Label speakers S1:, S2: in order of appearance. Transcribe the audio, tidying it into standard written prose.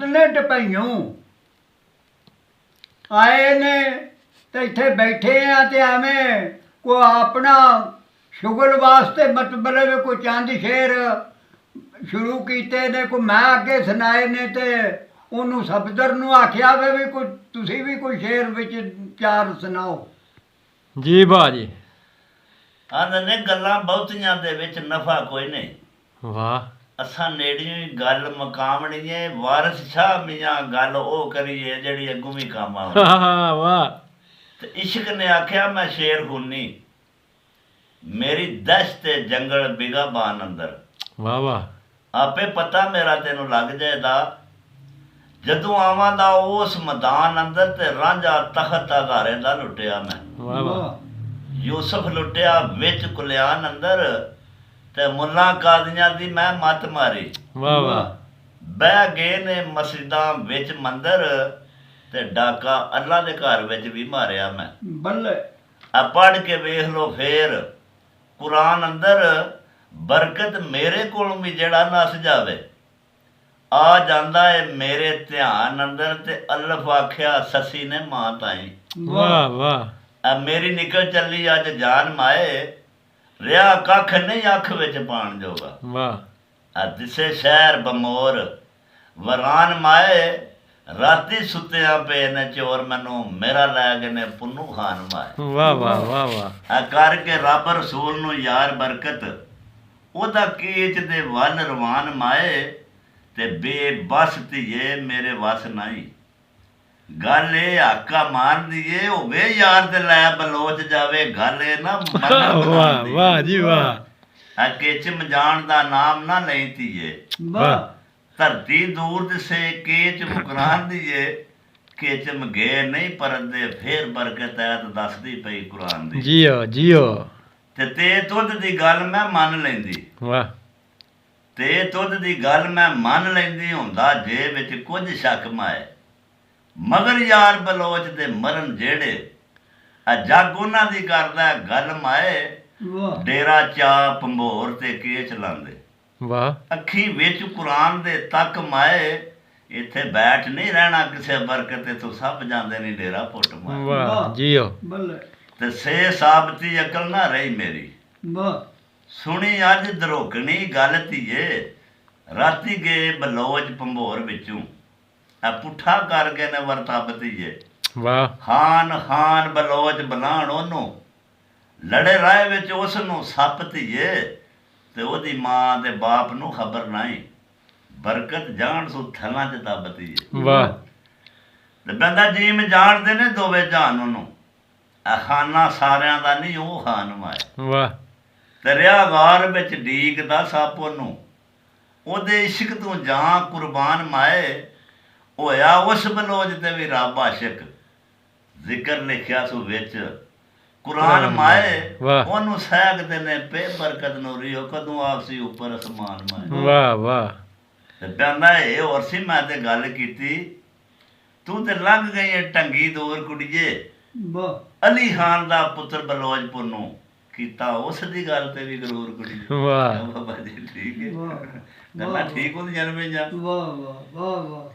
S1: ਨੇ ਟਪਈਓ ਆਏ ਨੇ ਤੇ ਇੱਥੇ ਬੈਠੇ ਆ ਤੇ ਐਵੇਂ ਕੋਈ ਆਪਣਾ ਸ਼ੁਗਲ ਵਾਸਤੇ ਮਤਲਬ ਕੋਈ ਚੰਦ ਸ਼ੇਰ ਸ਼ੁਰੂ ਕੀਤੇ ਨੇ, ਕੋਈ ਮੈਂ ਅੱਗੇ ਸੁਣਾਏ ਨੇ ਤੇ ਉਹਨੂੰ ਸਫਦਰ ਨੂੰ ਆਖਿਆ ਵੇ ਵੀ ਕੋਈ ਤੁਸੀਂ ਵੀ ਕੋਈ ਸ਼ੇਰ ਵਿੱਚ ਚਾਰ ਸੁਣਾਓ।
S2: ਜੀ ਬਾਜੀ।
S3: ਆਂਦੇ ਨੇ ਗੱਲਾਂ ਬਹੁਤੀਆਂ ਦੇ ਵਿੱਚ ਨਫਾ ਕੋਈ ਨਹੀਂ।
S2: ਵਾਹ।
S3: ਅਸਾਂ ਨੇੜੀਆਂ ਗੱਲ ਮਕਾਮਣੀ ਹੈ, ਵਾਰਿਸ ਸ਼ਾਹ ਮੀਆਂ ਗੱਲ ਉਹ ਕਰੀਏ ਜਿਹੜੀ ਅੱਗੋਂ ਵੀ ਕੰਮ ਆਵੇ।
S2: ਵਾਹ।
S3: ਤੇ ਇਸ਼ਕ ਨੇ ਆਖਿਆ ਮੈਂ ਸ਼ੇਰ ਖੂਨੀ ਮੇਰੀ ਦਸ਼ਤ ਜੰਗਲ ਬਿਗਾਬਾਨ ਅੰਦਰ।
S2: ਵਾਹ ਵਾਹ।
S3: ਆਪੇ ਪਤਾ ਮੇਰਾ ਤੈਨੂੰ ਲੱਗ ਜਾਏਦਾ ਜਦੋਂ ਆਵਾਂ ਦਾ ਉਸ ਮੈਦਾਨ ਅੰਦਰ ਤੇ ਰਾਂਝਾ ਤਖਤ ਅਗਾਰੇ ਦਾ ਲੁੱਟਿਆ ਮੈਂ।
S2: ਵਾਹ ਵਾਹ।
S3: ਯੂਸਫ ਲੁੱਟਿਆ ਵਿੱਚ ਕੁਲਿਆਨ ਅੰਦਰ ਤੇ ਮੁੱਲਾ ਕਾਜ਼ੀਆਂ ਦੀ ਮੈਂ ਮੱਤ ਮਾਰੀ।
S2: ਵਾਹ ਵਾਹ।
S3: ਬਹਿ ਗਏ ਨੇ ਮਸਜਿਦਾਂ ਵਿੱਚ ਮੰਦਰ ਤੇ ਡਾਕਾ ਅੱਲਾ ਦੇ ਘਰ ਵਿੱਚ ਵੀ ਮਾਰਿਆ ਮੈਂ।
S1: ਬੱਲੇ
S3: ਆ ਪੜ੍ਹ ਕੇ ਵੇਖ ਲੋ ਫੇਰ ਕੁਰਾਨ ਅੰਦਰ ਬਰਕਤ ਮੇਰੇ ਕੋਲੋਂ ਵੀ ਜਿਹੜਾ ਨਸ ਜਾਵੇ ਆ ਜਾਂਦਾ ਏ ਮੇਰੇ ਧਿਆਨ ਅੰਦਰ ਤੇ ਅਲਫ ਆਖਿਆ ਸੱਸੀ ਨੇ ਮਾਂ ਤਾਈ।
S2: ਵਾਹ ਵਾਹ।
S3: ਆ ਮੇਰੀ ਨਿਕਲ ਚੱਲੀ ਅੱਜ ਜਾਨ ਮਾਏ ਰਿਆ ਕੱਖ ਨਹੀਂ ਅੱਖ ਵਿੱਚ ਪਾਣ ਜੋਗਾ।
S2: ਵਾਹ।
S3: ਆ ਦਿਸੇ ਸ਼ਹਿਰ ਬਮੋਰ ਵਰਾਨ ਮਾਏ ਰਾਤੀ ਸੁੱਤਿਆਂ ਪਏ ਨੇ ਚੋਰ ਮੈਨੂੰ ਮੇਰਾ ਲੈ ਗਏ ਨੇ ਪੁੰਨੂ ਖਾਨ ਮਾਏ।
S2: ਵਾਹ ਵਾਹ ਵਾਹ ਵਾਹ।
S3: ਆ ਕਰਕੇ ਰੱਬ ਰਸੂਲ ਨੂੰ ਯਾਰ ਬਰਕਤ ਉਹਦਾ ਕੀਚ ਦੇ ਵੱਲ ਰਵਾਨ ਮਾਏ ਤੇ ਬੇਬਸ ਧੀਏ ਮੇਰੇ ਵਸ ਨਹੀਂ। ਗੱਲ ਇਹ ਆਕਾ ਮਾਰਦੀ ਏ ਹੋਵੇ ਯਾਰ ਤੇ ਲੈ ਬਲੋਚ ਜਾਵੇ ਗੱਲ ਇਹ ਨਾ
S2: ਵਾਹ ਵਾਹ ਜੀ ਵਾਹ।
S3: ਆ ਕਿਚਮ ਜਾਣ ਦਾ ਨਾਮ ਨਾ ਲਈ ਧੀਏ
S1: ਵਾਹ।
S3: ਧਰਤੀ ਦੂਰ ਦਿਸੇ ਕੇਚ ਮੁਕਰਾਨ ਦੀਏ ਕਿਚਮ ਗਏ ਨਹੀਂ ਪਰਦੇ ਫੇਰ ਬਰਕਤ ਐਤ ਦੱਸਦੀ ਪਈ ਕੁਰਾਨ ਦੀ।
S2: JIO JIO.
S3: ਤੇ ਤੁਧ ਦੀ ਗੱਲ ਮੈਂ ਮੰਨ ਲੈਂਦੀ।
S2: ਵਾਹ।
S3: ਤੇ ਤੁਧ ਦੀ ਗੱਲ ਮੈਂ ਮੰਨ ਲੈਂਦੀ ਹੁੰਦਾ ਜੇ ਵਿੱਚ ਕੁਝ ਸ਼ੱਕ ਮਾਏ ਮਗਰ ਯਾਰ ਬਲੋਚ ਦੇ ਮਰਨ ਜਿਹੜੇ ਆ ਜੱਗ ਉਹਨਾਂ ਦੀ ਕਰਦਾ ਗੱਲ ਮਾਏ
S1: ਵਾਹ।
S3: ਡੇਰਾ ਚਾ ਭੰਬੋਰ ਤੇ ਕੇਚ ਲਾਂਦੇ।
S2: ਵਾਹ।
S3: ਅੱਖੀ ਵਿੱਚ ਕੁਰਾਨ ਦੇ ਤੱਕ ਮਾਏ ਇੱਥੇ ਬੈਠ ਨਹੀਂ ਰਹਿਣਾ ਕਿਸੇ ਬਰਕਤ ਤੇ ਤੂੰ ਸਭ ਜਾਂਦੇ ਨਹੀਂ ਡੇਰਾ ਪੁੱਟ ਮਾਏ।
S2: ਵਾਹ ਜੀਓ।
S1: ਬੱਲੇ
S3: ਤੇ ਸੇ ਸਾਬਤੀ ਅਕਲ ਨਾ ਰਹੀ ਮੇਰੀ
S1: ਵਾਹ।
S3: ਸੁਣੀ ਅੱਜ ਦਰੋਕਣੀ ਗੱਲ ਧੀਏ ਰਾਤੀ ਗਏ ਬਲੋਚ ਭੰਬੋਰ ਵਿੱਚੋਂ ਆ ਪੁੱਠਾ ਕਰ ਗਏ ਨੇ ਵਰਤਬ ਧੀਏ।
S2: ਵਾਹ।
S3: ਖਾਨ ਬਲੋਚ ਬਲਾਣ ਉਹਨੂੰ ਲੜੇ ਰਾਹ ਵਿੱਚ ਉਸ ਨੂੰ ਸੱਪ ਧੀਏ ਤੇ ਉਹਦੀ ਮਾਂ ਦੇ ਬਾਪ ਨੂੰ ਖਬਰ ਨਹੀਂ ਬਰਕਤ ਜਾਣ ਸੋ ਥਲਾਂ ਚ ਦੱਬ ਧੀਏ।
S2: ਵਾਹ।
S3: ਤੇ ਬੰਦਾ ਜੀਮ ਜਾਣਦੇ ਨੇ ਦੋਵੇਂ ਜਾਨ ਉਹਨੂੰ ਆ ਖਾਨਾ ਸਾਰਿਆਂ ਦਾ ਨਹੀਂ ਉਹ ਖਾਨ ਮਾਏ।
S2: ਵਾਹ।
S3: ਤੇ ਰਿਆ ਗਾਰ ਵਿੱਚ ਡੀਕਦਾ ਸੱਪ ਉਹਨੂੰ ਉਹਦੇ ਇਸ਼ਕ ਤੋਂ ਜਾਂ ਕੁਰਬਾਨ ਮਾਏ ਹੋਇਆ ਉਸ ਬਲੋਚ ਤੇ ਵੀ ਰੱਬ ਆਸ਼ਿਕ ਜ਼ਿਕਰ ਲਿਖਿਆ ਸੋ ਵਿੱਚ ਕੁਰਾਨ ਮਾਏ ਉਹਨੂੰ ਸਹਿਕਦੇ ਨੇ ਪੇ ਬਰਕਤ ਨੂੰ ਰਿਓ ਕਦੋਂ ਆਪਸੀ ਉੱਪਰ ਅਸਮਾਨ ਮਾਏ।
S2: ਵਾਹ ਵਾਹ।
S3: ਤੇ ਕਹਿੰਦਾ ਇਹ ਹੋਰ ਸੀ ਮੈਂ ਤੇ ਗੱਲ ਕੀਤੀ ਤੂੰ ਤੇ ਲੰਘ ਗਈ ਹੈ ਟੰਗੀ ਦੂਰ ਕੁੜੀਏ।
S1: ਵਾਹ।
S3: ਅਲੀ ਖਾਨ ਦਾ ਪੁੱਤਰ ਬਲੋਚਪੁਰ ਨੂੰ ਕੀਤਾ ਉਸ ਦੀ ਗੱਲ ਤੇ ਵੀ ਗਰੂਰ ਕੁੜੀ।
S2: ਵਾਹ।
S3: ਬਾਬਾ ਜੀ ਠੀਕ ਹੈ
S1: ਵਾਹ।
S3: ਗੱਲਾਂ ਠੀਕ ਹੁੰਦੀਆਂ ਨੇ ਜਾਂ
S1: ਵਾਹ ਵਾਹ ਵਾਹ ਵਾਹ।